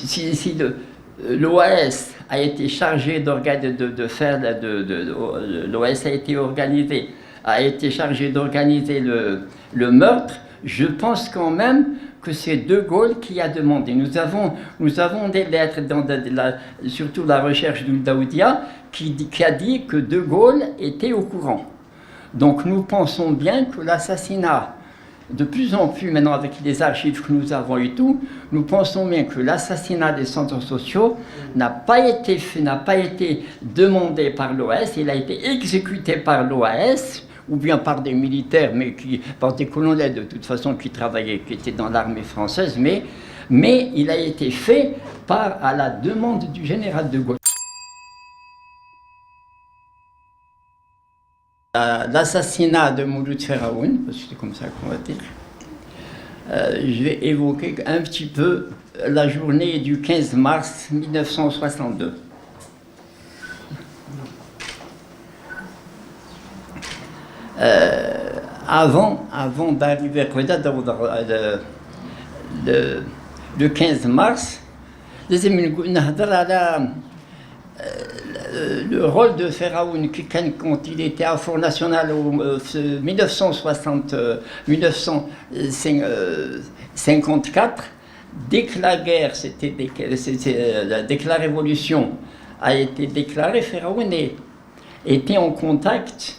Si l'OAS a été chargé l'OAS a été organisé, a été chargé d'organiser le meurtre, je pense quand même que c'est De Gaulle qui a demandé. Nous avons des lettres, surtout la recherche d'Ouddaoudia, qui a dit que De Gaulle était au courant. Donc nous pensons bien que l'assassinat, de plus en plus maintenant avec les archives que nous avons et tout, nous pensons bien que l'assassinat des centres sociaux n'a pas été demandé par l'OAS, il a été exécuté par l'OAS, ou bien par des militaires, par des colonels de toute façon qui étaient dans l'armée française, mais il a été fait à la demande du général de Gaulle. L'assassinat de Mouloud Feraoun, parce que c'est comme ça qu'on va dire, je vais évoquer un petit peu la journée du 15 mars 1962. Avant d'arriver à le 15 mars, le rôle de Feraoun quand il était à Front National en 1954, dès que la guerre, dès que la révolution a été déclarée, Feraoun était en contact.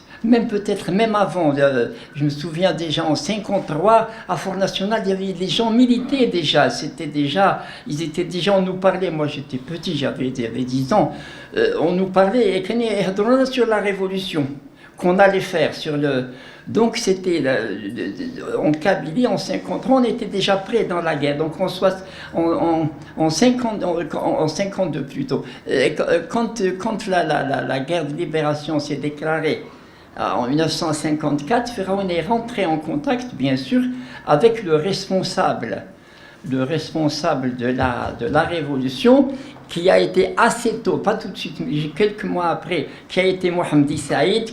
Peut-être même avant, je me souviens déjà en 1953, à Front National, il y avait des gens militaires déjà, ils étaient déjà, on nous parlait, moi j'étais petit, j'avais 10 ans, on nous parlait sur la révolution qu'on allait faire donc c'était en Kabylie, en 1953, on était déjà prêts dans la guerre, donc en 52 plutôt, quand la guerre de libération s'est déclarée, en 1954, Feraoun est rentré en contact, bien sûr, avec le responsable de la révolution, qui a été assez tôt, pas tout de suite, mais quelques mois après, qui a été Mohamedi Saïd,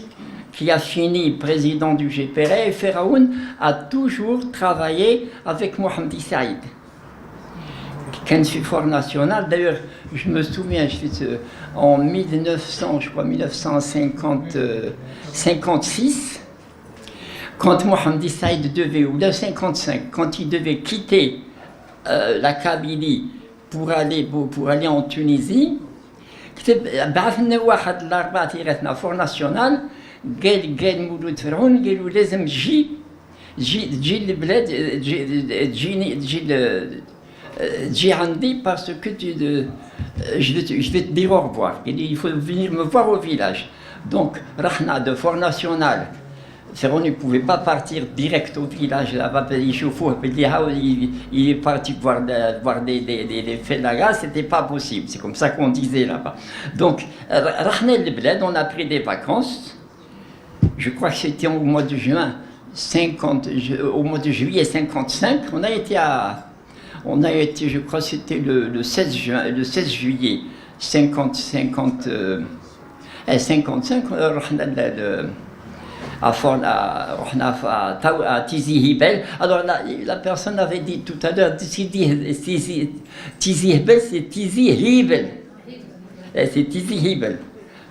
qui a fini président du GPR, et Feraoun a toujours travaillé avec Mohamedi Saïd. Quand je suis Front National, d'ailleurs, je me souviens, en 1956, quand Mohamedi Saïd devait, ou 1955, quand il devait quitter la Kabylie pour aller en Tunisie, بعثنا واحد الأربعة تيراتنا Front National قال مولود فرعون قالوا لازم تجي البلاد تجي عندي parce que je vais te dire au revoir. Il faut venir me voir au village. Donc, Rahna de Front National, Feraoun ne pouvait pas partir direct au village là-bas, il est parti voir des félagas, c'était pas possible, c'est comme ça qu'on disait là-bas. Donc, Rahna el-Bled, on a pris des vacances, je crois que c'était au mois de juin 50, au mois de juillet 55, on a été, je crois que c'était le 16 juillet 55, à Tizi Hibel. Alors la personne avait dit tout à l'heure, Tizi Hibel, c'est Tizi Hibel. C'est Tizi Hibel.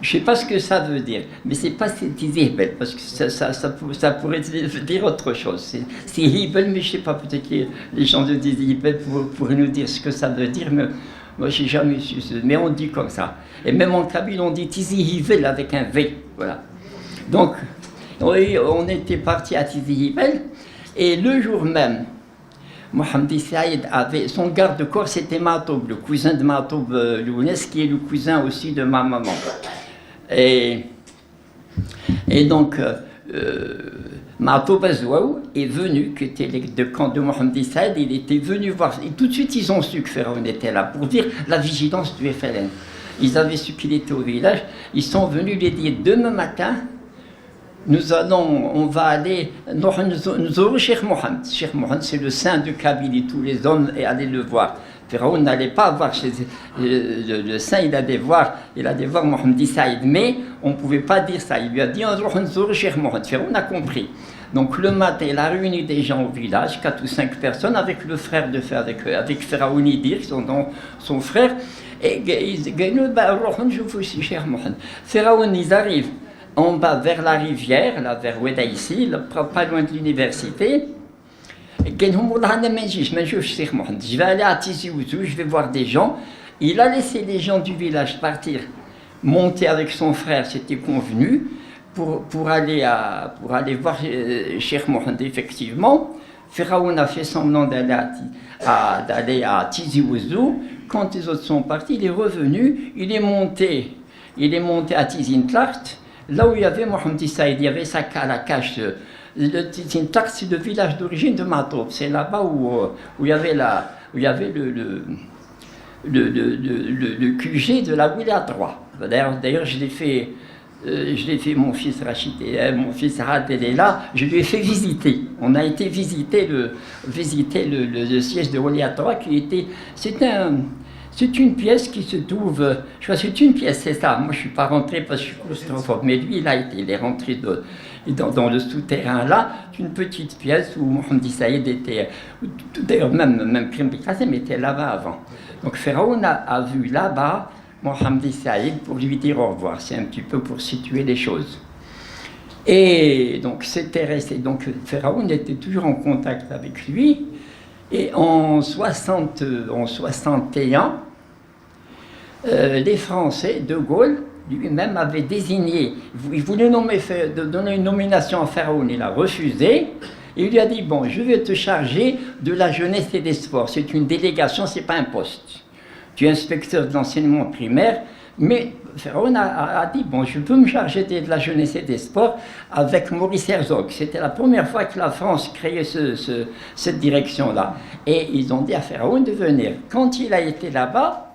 Je ne sais pas ce que ça veut dire, mais c'est pas Tizi Hibel, parce que ça pourrait dire autre chose. C'est Hibel, mais je ne sais pas, peut-être que les gens de Tizi Hibel pourraient nous dire ce que ça veut dire, mais moi je n'ai jamais su, mais on dit comme ça. Et même en Kabyle, on dit Tizi Hibel avec un V, voilà. Donc, oui, on était parti à Tizi Hibel, et le jour même, Mohamedi Saïd avait son garde-corps, c'était Matoub, le cousin de Matoub Lounès, qui est le cousin aussi de ma maman. Et donc, Matoub Azouaou est venu, qui était le camp de Mohamedi Saïd, il était venu voir, et tout de suite ils ont su que Feraoun était là, pour dire la vigilance du FLN. Ils avaient su qu'il était au village, ils sont venus lui dire demain matin, on va aller, nous aurons Cheikh Mohamed. Cheikh Mohamed, c'est le saint de Kabylie, tous les hommes allaient le voir. Feraoun n'allait pas voir le saint, il allait voir Mohamedi Saïd, mais on ne pouvait pas dire ça. Il lui a dit, nous aurons Cheikh Mohamed. Feraoun a compris. Donc le matin, il a réuni des gens au village, 4 ou 5 personnes, avec le frère avec Pharaon Idir, son frère. Et ils disent, je vous suis cher Mohamed. Pharaon, ils arrivent en bas vers la rivière, là, vers Oueda ici, pas loin de l'université. Je vais aller à Tizi Ouzou, je vais voir des gens. Il a laissé les gens du village partir, monter avec son frère, c'était convenu, pour aller voir Cheikh Mohamed, effectivement. Pharaon a fait semblant d'aller à Tizi Ouzou. Quand les autres sont partis, il est revenu, il est monté à Tizi Ntlart, là où il y avait Mohamed Saïd, il y avait la cache. Le Tizi Ntlart, c'est le village d'origine de Matoub. C'est là-bas où il y avait le QG de la Wilaya 3. D'ailleurs, je l'ai fait, mon fils Rachid, mon fils Hadel est là, je lui ai fait visiter. On a été visiter le siège de Wilaya 3 c'est une pièce qui se trouve, je crois que c'est une pièce, c'est ça. Moi, je ne suis pas rentré parce que je suis claustrophobe, mais lui, il est rentré dans le souterrain là, une petite pièce où Mohamed Saïd était, d'ailleurs même Krim Bikassem était là-bas avant. Donc Pharaon a vu là-bas Mohamed Saïd pour lui dire au revoir. C'est un petit peu pour situer les choses. Et donc c'était resté. Donc Pharaon était toujours en contact avec lui. Et en 61, les Français, De Gaulle lui-même avait désigné, il voulait donner une nomination à Pharaon, il a refusé. Il lui a dit, bon, je vais te charger de la jeunesse et des sports. C'est une délégation, c'est pas un poste. Tu es inspecteur de l'enseignement primaire, mais Pharaon a dit, bon, je peux me charger de la jeunesse et des sports avec Maurice Herzog. C'était la première fois que la France créait cette direction-là. Et ils ont dit à Pharaon de venir. Quand il a été là-bas,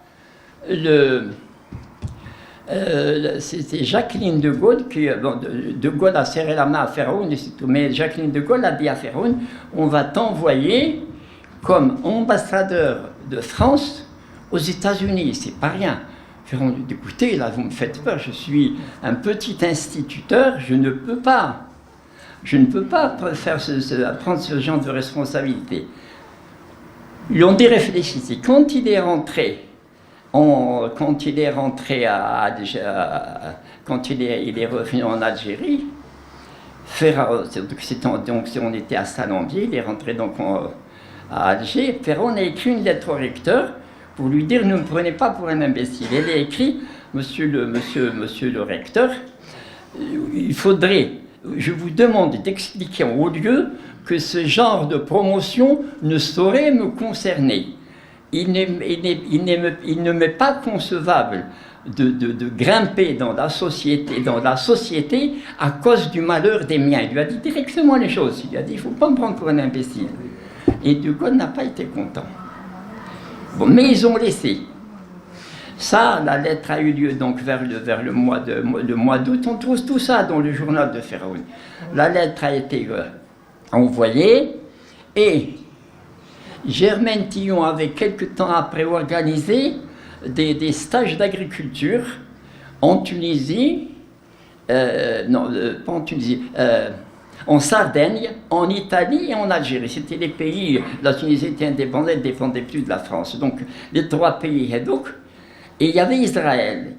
c'était Jacqueline de Gaulle De Gaulle a serré la main à Pharaon, mais Jacqueline de Gaulle a dit à Pharaon, on va t'envoyer comme ambassadeur de France aux États-Unis, c'est pas rien. Pharaon dit, écoutez, là vous me faites peur, je suis un petit instituteur, je ne peux pas prendre ce genre de responsabilité. Ils ont dit réfléchissez. Quand il est rentré il est revenu en Algérie, on était à Salambier, il est rentré donc à Alger. Pharaon a écrit une lettre au recteur pour lui dire ne me prenez pas pour un imbécile. Il a écrit monsieur le recteur, il faudrait, je vous demande d'expliquer en haut lieu que ce genre de promotion ne saurait me concerner. Il ne m'est pas concevable de grimper dans la société à cause du malheur des miens. Il lui a dit directement les choses. Il lui a dit, il ne faut pas me prendre pour un imbécile. Et De Gaulle n'a pas été content. Bon, mais ils ont laissé. Ça, la lettre a eu lieu donc vers le mois d'août. On trouve tout ça dans le journal de Pharaon. La lettre a été envoyée et Germaine Tillon avait quelque temps après organisé des stages d'agriculture en Tunisie, pas en Tunisie, en Sardaigne, en Italie et en Algérie. C'était les pays, la Tunisie était indépendante, elle ne dépendait plus de la France. Donc les 3 pays, et il y avait Israël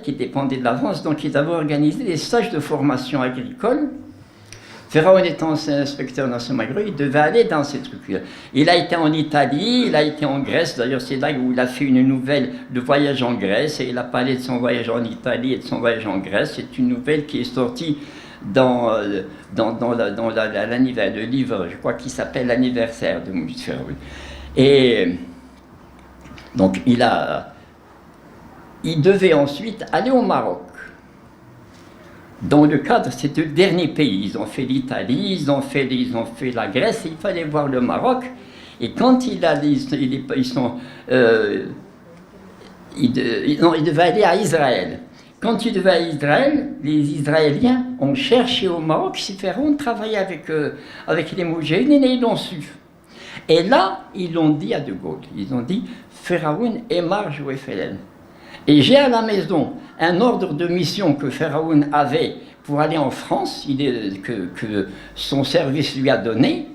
qui dépendait de la France, donc ils avaient organisé des stages de formation agricole. Pharaon étant inspecteur national agricole, il devait aller dans ces trucs-là. Il a été en Italie, il a été en Grèce, d'ailleurs c'est là où il a fait une nouvelle de voyage en Grèce, et il a parlé de son voyage en Italie et de son voyage en Grèce. C'est une nouvelle qui est sortie dans l'anniversaire, le livre, je crois, qui s'appelle L'anniversaire de Moïse Pharaon. Et donc il devait ensuite aller au Maroc. Dans le cadre, c'est le dernier pays. Ils ont fait l'Italie, ils ont fait la Grèce, et il fallait voir le Maroc. Et quand il devait aller à Israël. Quand il devait aller à Israël, les Israéliens ont cherché au Maroc si Pharaon travaillait avec les Moudjahidines, et ils l'ont su. Et là, ils l'ont dit à De Gaulle. Ils ont dit Pharaon est marge ou FLN. Et j'ai à la maison un ordre de mission que Pharaon avait pour aller en France, que son service lui a donné.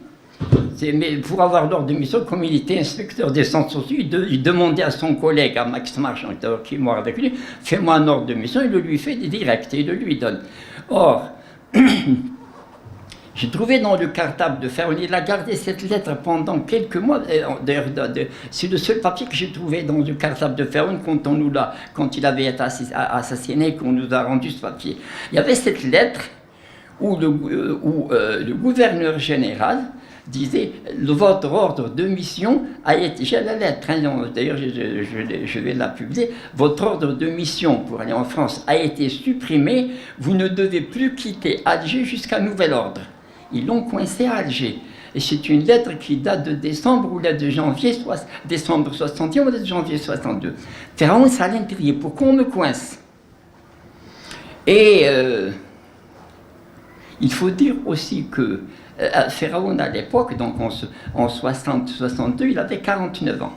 Mais pour avoir l'ordre de mission, comme il était inspecteur des centres sociaux, il demandait à son collègue, à Max Marchand, qui est mort avec lui, fais-moi un ordre de mission, il le lui fait direct et il le lui donne. Or, j'ai trouvé dans le cartable de Féraoun, il a gardé cette lettre pendant quelques mois. D'ailleurs, c'est le seul papier que j'ai trouvé dans le cartable de Féraoun quand il avait été assassiné, qu'on nous a rendu ce papier. Il y avait cette lettre où le gouverneur général disait votre ordre de mission a été, j'ai la lettre, hein, d'ailleurs je vais la publier, votre ordre de mission pour aller en France a été supprimé, vous ne devez plus quitter Alger jusqu'à nouvel ordre. Ils l'ont coincé à Alger. Et c'est une lettre qui date de décembre ou là de janvier, décembre 61 ou de janvier 62. Féraoun, ça l'intriguait, pourquoi on me coince? Et il faut dire aussi que Féraoun, à l'époque, donc en 60-62, il avait 49 ans.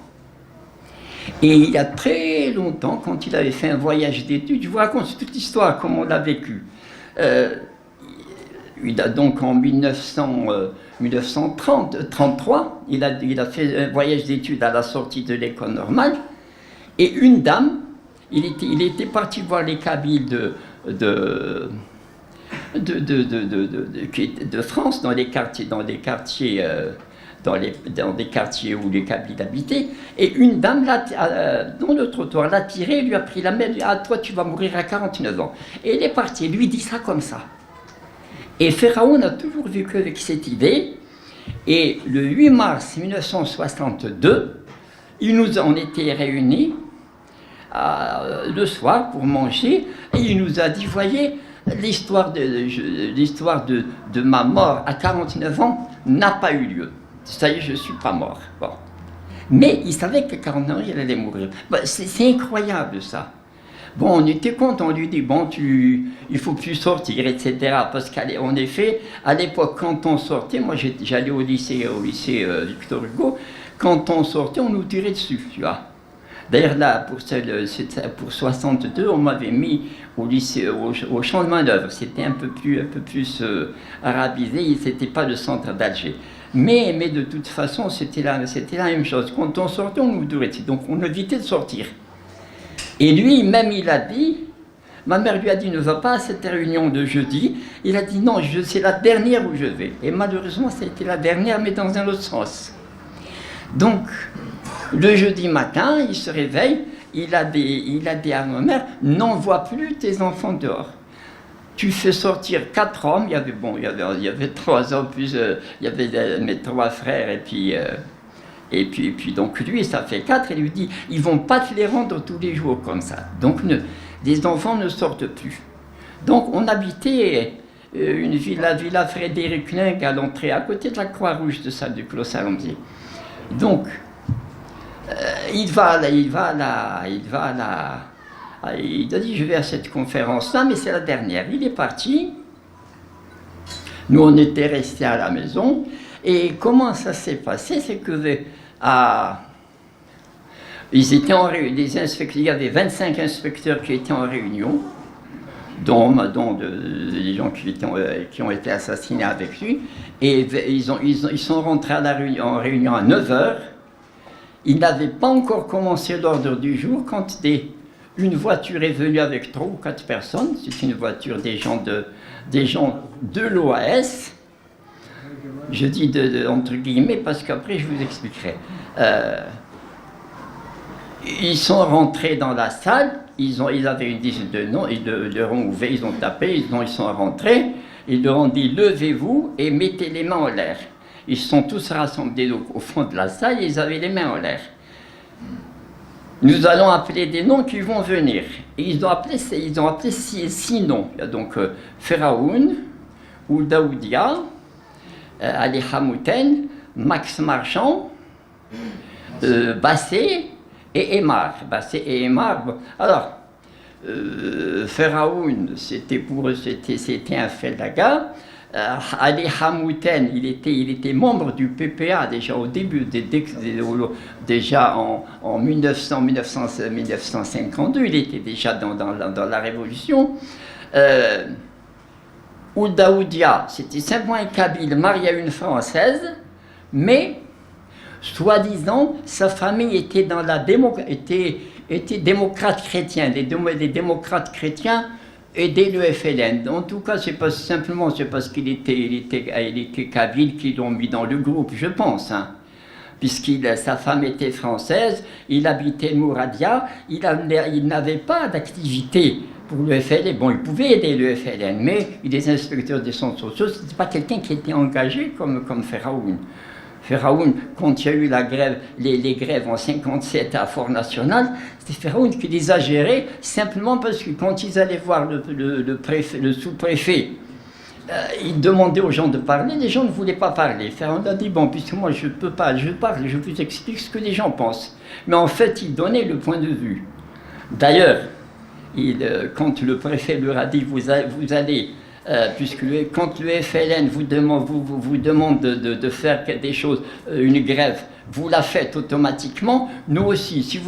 Et il y a très longtemps, quand il avait fait un voyage d'études, je vous raconte toute l'histoire, comment on l'a vécu. Il a donc en 1933, il a fait un voyage d'études à la sortie de l'école normale. Et une dame, il était parti voir les Kabyles de France, dans des quartiers où les Kabyles habitaient, et une dame dans le trottoir l'a tiré, lui a pris la main, lui a dit, toi tu vas mourir à 49 ans. Et il est parti, lui dit ça comme ça. Et Féraoun a toujours vécu avec cette idée, et le 8 mars 1962, on était réunis le soir pour manger, et il nous a dit, voyez, l'histoire de ma mort à 49 ans n'a pas eu lieu. Ça y est, je ne suis pas mort. Bon. Mais il savait qu'à 49 ans, il allait mourir. Bon, c'est incroyable, ça. Bon, on était content, on lui dit, bon, il faut plus sortir, etc. Parce qu'en effet, à l'époque, quand on sortait, moi j'allais au lycée Victor Hugo, quand on sortait, on nous tirait dessus, tu vois. D'ailleurs, là, pour 62, on m'avait mis au lycée, au champ de main-d'œuvre. C'était un peu plus arabisé, c'était pas le centre d'Alger. Mais de toute façon, c'était la même chose. Quand on sortait, on nous tirait dessus. Donc, on évitait de sortir. Et lui, même, il a dit, ma mère lui a dit, ne va pas à cette réunion de jeudi. Il a dit, non, c'est la dernière où je vais. Et malheureusement, ça a été la dernière, mais dans un autre sens. Donc, le jeudi matin, il se réveille, il a dit à ma mère, n'envoie plus tes enfants dehors. Tu fais sortir 4 hommes, il y avait 3 hommes, plus il y avait mes 3 frères, et puis donc lui, ça fait 4, et lui dit, ils vont pas te les rendre tous les jours comme ça. Donc les enfants ne sortent plus. Donc on habitait la villa Frédéric Ling à l'entrée, à côté de la Croix-Rouge de salle du Clos Saint-Lombier. Donc, il a dit, je vais à cette conférence-là, mais c'est la dernière. Il est parti. Nous, on était restés à la maison. Et comment ça s'est passé? C'est que ils étaient en réunion, il y avait 25 inspecteurs qui étaient en réunion, dont des gens qui ont été assassinés avec lui. Et ils sont rentrés en réunion à 9h. Ils n'avaient pas encore commencé l'ordre du jour quand une voiture est venue avec 3 ou 4 personnes. C'est une voiture des gens de l'OAS. Je dis entre guillemets parce qu'après je vous expliquerai. Ils sont rentrés dans la salle, ils avaient une dizaine de noms, ils leur ont ouvert, ils ont tapé, ils sont rentrés, ils leur ont dit levez-vous et mettez les mains en l'air. Ils sont tous rassemblés au fond de la salle et ils avaient les mains en l'air. Nous allons appeler des noms qui vont venir. Et ils ont appelé 6 noms. Il y a donc Féraoun, Oudaoudia, Ali Hamouten, Max Marchand, Bassé et Aymar. Bassé et Aymar. Alors, Féraoun, c'était un Fedaga. Ali Hamouten, il était membre du PPA déjà au début, déjà en 1952, il était déjà dans la Révolution. Oudaoudia, c'était simplement un Kabyle marié à une Française, mais, soi-disant, sa famille était dans la était démocrate chrétien, des démocrates chrétiens aidaient le FLN. En tout cas, c'est parce qu'il était Kabyle qu'ils l'ont mis dans le groupe, je pense, hein. Sa femme était française, il habitait Mouradia, il n'avait pas d'activité pour le FLN. Bon, il pouvait aider le FLN, mais il est inspecteur des centres sociaux, ce n'était pas quelqu'un qui était engagé comme Feraoun. Feraoun, quand il y a eu la grève, les grèves en 57 à Fort National, c'était Feraoun qui les a gérées simplement parce que quand ils allaient voir le sous-préfet, il demandait aux gens de parler, les gens ne voulaient pas parler. Feraoun a dit, bon, puisque moi je peux pas, je parle, je vous explique ce que les gens pensent. Mais en fait, il donnait le point de vue. D'ailleurs, quand le préfet leur a dit, vous allez, quand le FLN vous demande de faire des choses, une grève, vous la faites automatiquement, nous aussi,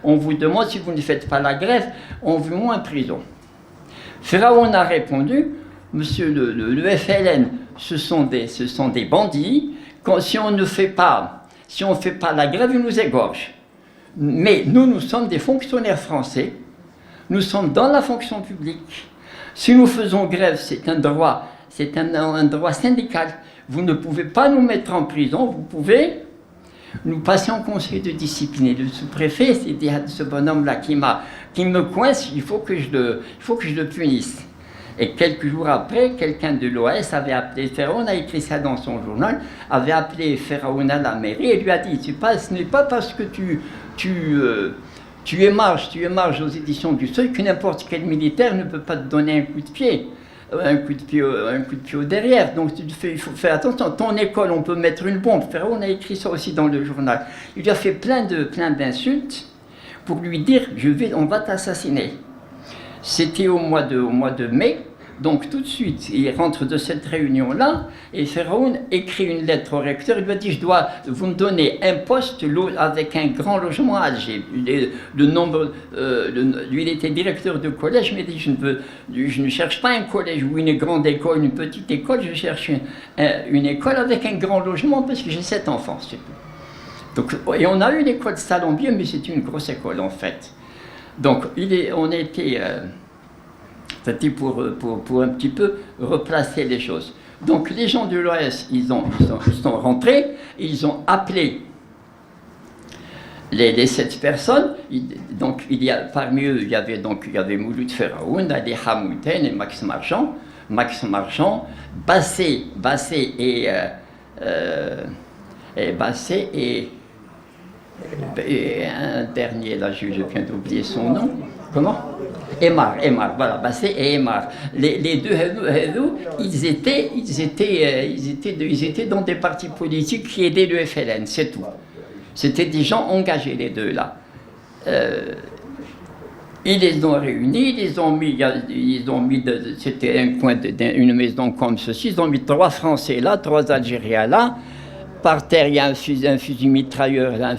on vous demande, si vous ne faites pas la grève, on vous met en prison. Feraoun a répondu, monsieur, le FLN, ce sont des bandits. Si on ne fait pas la grève, ils nous égorgent. Mais nous sommes des fonctionnaires français. Nous sommes dans la fonction publique. Si nous faisons grève, c'est un droit syndical. Vous ne pouvez pas nous mettre en prison. Vous pouvez nous passer en conseil de discipline. Et le sous-préfet s'est dit à ce bonhomme-là qui me coince, il faut que je le punisse. Et quelques jours après, quelqu'un de l'OAS avait appelé Feraoun, a écrit ça dans son journal, avait appelé Feraoun à la mairie et lui a dit, ce n'est pas parce que tu émarges aux éditions du Seuil que n'importe quel militaire ne peut pas te donner un coup de pied au derrière. Donc il faut faire attention. Ton école, on peut mettre une bombe. Feraoun a écrit ça aussi dans le journal. Il lui a fait plein d'insultes pour lui dire, on va t'assassiner. C'était au mois de mai, donc tout de suite, il rentre de cette réunion-là, et Feraoun écrit une lettre au recteur, il lui a dit, vous me donner un poste avec un grand logement à Alger. Lui, il était directeur de collège, mais il dit, je ne cherche pas un collège ou une grande école, une petite école, je cherche une école avec un grand logement, parce que j'ai 7 enfants, c'est tout. Donc, et on a eu l'école Salombier, mais c'est une grosse école, en fait. Donc, c'était pour un petit peu replacer les choses. Donc, les gens de l'OS, ils sont rentrés, ils ont appelé les 7 personnes. Donc, parmi eux, il y avait Mouloud Feraoun, Ali Hamouten et Max Marchand, Bassé et un dernier, là, je viens d'oublier son nom. Comment? Emar, voilà, Bassé et Emar. Les deux Hédou, ils étaient dans des partis politiques qui aidaient le FLN, c'est tout. C'était des gens engagés, les deux là. Ils les ont réunis, ils ont mis c'était un coin une maison comme ceci, ils ont mis 3 Français là, 3 Algériens là. Par terre, il y a un fusil mitrailleur là.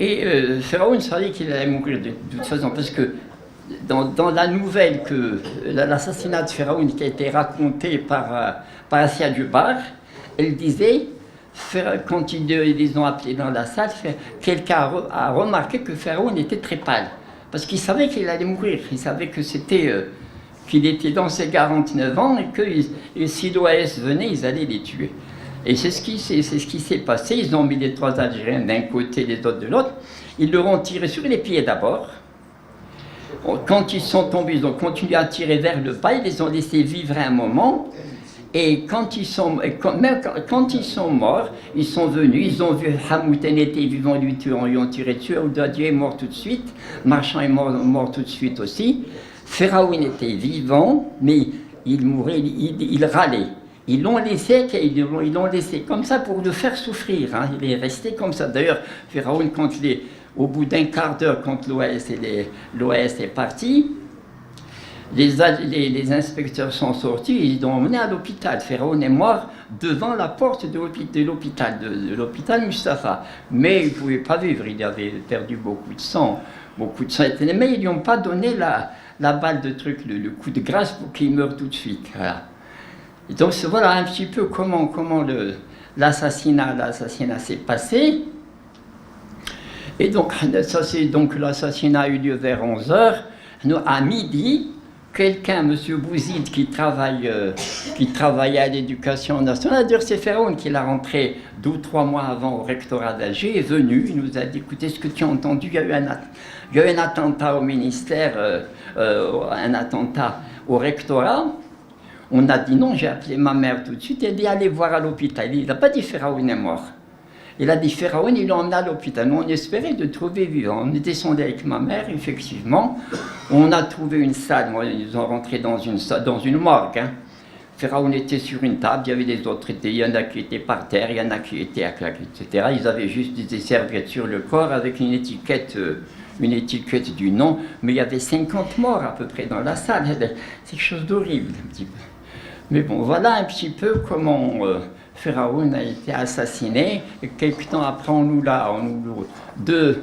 Et Feraoun savait qu'il allait mourir de toute façon, parce que dans la nouvelle que l'assassinat de Feraoun qui a été raconté par Assia Dubar, elle disait, quand ils les ont appelés dans la salle, quelqu'un a remarqué que Feraoun était très pâle, parce qu'il savait qu'il allait mourir, il savait que qu'il était dans ses 49 ans et que si l'OAS venait, ils allaient les tuer. Et c'est ce qui s'est passé. Ils ont mis les 3 Algériens d'un côté, les autres de l'autre. Ils leur ont tiré sur les pieds d'abord. Quand ils sont tombés, ils ont continué à tirer vers le bas. Ils les ont laissés vivre un moment. Et quand ils sont morts, ils sont venus, ils ont vu Hamouten était vivant, ils ont tiré dessus. Oudadieu est mort tout de suite. Marchand est mort tout de suite aussi. Feraoun était vivant, mais il mourait, il râlait. Ils l'ont laissé comme ça pour le faire souffrir. Hein. Il est resté comme ça. D'ailleurs, Feraoun, au bout d'un quart d'heure, quand l'OAS est parti, les inspecteurs sont sortis, ils l'ont emmené à l'hôpital. Feraoun est mort devant la porte de l'hôpital Mustapha. Mais il ne pouvait pas vivre, il avait perdu beaucoup de sang. Mais ils ne lui ont pas donné la balle de truc, le coup de grâce pour qu'il meure tout de suite. Voilà. Et donc voilà un petit peu comment l'assassinat s'est passé. Et donc, l'assassinat a eu lieu vers 11h. À midi, quelqu'un, M. Bouzid, qui travaillait à l'éducation nationale, d'ailleurs c'est Ferraoun qui l'a rentré 2 ou 3 mois avant au rectorat d'Alger, est venu, il nous a dit, écoutez, ce que tu as entendu, il y a eu un attentat au ministère, un attentat au rectorat. On a dit non, j'ai appelé ma mère tout de suite, elle dit allez voir à l'hôpital. Il n'a pas dit Ferraoun est mort. Il a dit Ferraoun, il l'a emmené à l'hôpital. Nous, on espérait de trouver vivant. On est descendu avec ma mère, effectivement. On a trouvé une salle. Moi, ils ont rentré dans une morgue. Hein. Ferraoun était sur une table, il y avait des autres. Il y en a qui étaient par terre, il y en a qui étaient à claque, etc. Ils avaient juste des serviettes sur le corps avec une étiquette du nom. Mais il y avait 50 morts à peu près dans la salle. C'est quelque chose d'horrible, un petit peu. Mais bon, voilà un petit peu comment Ferraoun a été assassiné. Et quelques temps après, deux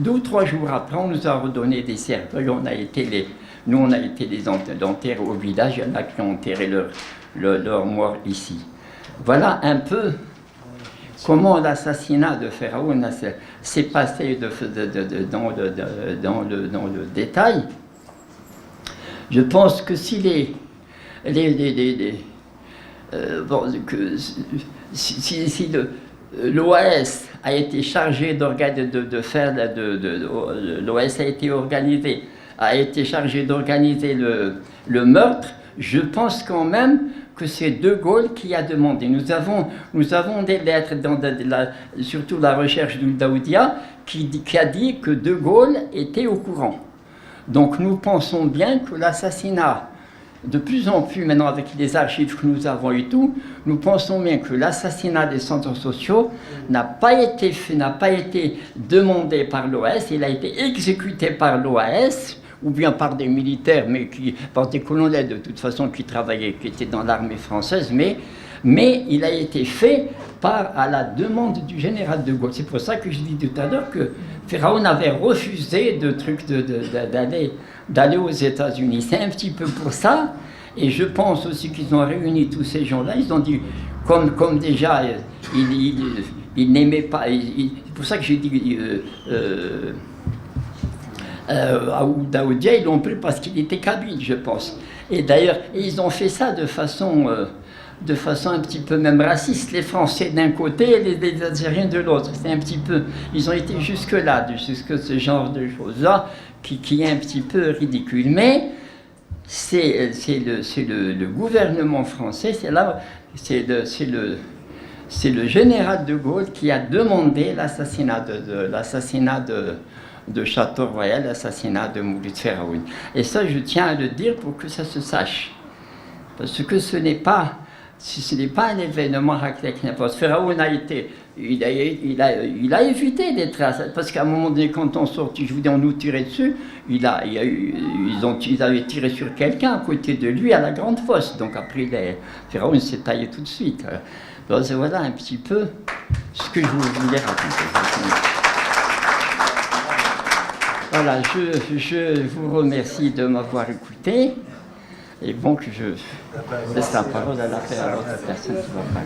ou 3 jours après, on nous a redonné des cercueils. On a été les enterrer au village. Il y en a qui ont enterré leurs morts ici. Voilà un peu comment l'assassinat de Ferraoun s'est passé dans le détail. Je pense que si si l'OAS a été chargé l'OAS a été chargé d'organiser le meurtre, je pense quand même que c'est De Gaulle qui a demandé. Nous avons des lettres, surtout la recherche d'Ould-Daoudia, qui a dit que De Gaulle était au courant. Donc nous pensons bien que l'assassinat, de plus en plus maintenant avec les archives que nous avons et tout, nous pensons bien que l'assassinat des centres sociaux n'a pas été demandé par l'OAS, il a été exécuté par l'OAS, ou bien par des militaires, mais par des colonels de toute façon qui étaient dans l'armée française, mais il a été fait à la demande du général de Gaulle. C'est pour ça que je dis tout à l'heure que Ferraoun avait refusé d'aller aux États-Unis. C'est un petit peu pour ça, et je pense aussi qu'ils ont réuni tous ces gens-là. Ils ont dit, comme déjà, ils n'aimaient pas. C'est pour ça que j'ai dit à Daoudia, ils l'ont pris parce qu'il était kabyle, je pense. Et d'ailleurs, ils ont fait ça de façon un petit peu même raciste, les Français d'un côté et les Algériens de l'autre. C'est un petit peu, ils ont été jusque-là, jusque ce genre de choses-là, qui est un petit peu ridicule. Mais c'est le gouvernement français, c'est le général de Gaulle qui a demandé l'assassinat de Château-Royal, l'assassinat de Mouloud Ferraoun. Et ça, je tiens à le dire pour que ça se sache. Parce que ce n'est pas un événement avec n'importe. Ferraoun il a évité d'être assassiné, parce qu'à un moment donné, quand on sortit, je vous dis, on nous tirait dessus, ils avaient tiré sur quelqu'un à côté de lui à la Grande Fosse. Donc après, Ferraoun s'est taillé tout de suite. Donc voilà un petit peu ce que je voulais raconter. Voilà, je vous remercie de m'avoir écouté. Et bon, que je laisse la parole à l'autre personne qui va parler.